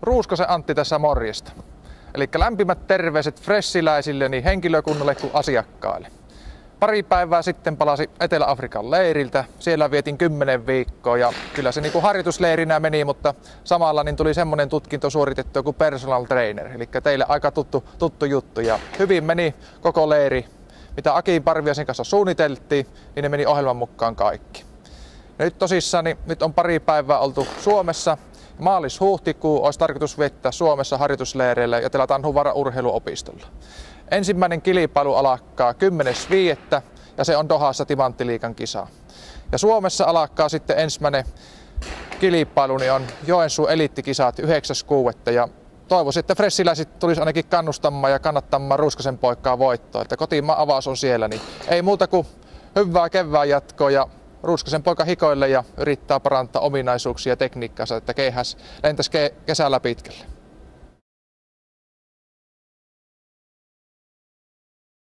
Ruuskasen Antti tässä morjesta. Eli lämpimät terveiset fressiläisille niin henkilökunnalle kuin asiakkaille. Pari päivää sitten palasi Etelä-Afrikan leiriltä. Siellä vietin 10 viikkoa ja kyllä se niinku harjoitusleirinä meni, mutta samalla niin tuli semmoinen tutkinto suoritettua kuin personal trainer. Eli teille aika tuttu juttu ja hyvin meni koko leiri. Mitä Akin Parviaisen kanssa suunniteltiin, niin ne meni ohjelman mukaan kaikki. Ja nyt tosissaan niin nyt on pari päivää oltu Suomessa. Maalis-huhtikuu olisi tarkoitus viettää Suomessa harjoitusleireillä ja täällä Tanhuvaaran urheiluopistolla. Ensimmäinen kilpailu alkaa 10.5. ja se on Dohassa Timanttiliigan kisa. Ja Suomessa alkaa sitten ensimmäinen kilpailu, niin on Joensuun eliittikisat 9.6. ja toivoisin, että fressiläiset tulisi ainakin kannustamaan ja kannattamaan Ruuskasen poikaa voittoa. Että kotimaan avaus on siellä, niin ei muuta kuin hyvää kevään jatkoa ja Ruuskasen poika hikoille ja yrittää parantaa ominaisuuksia ja tekniikkaansa, että keihäs lentäisi kesällä pitkälle.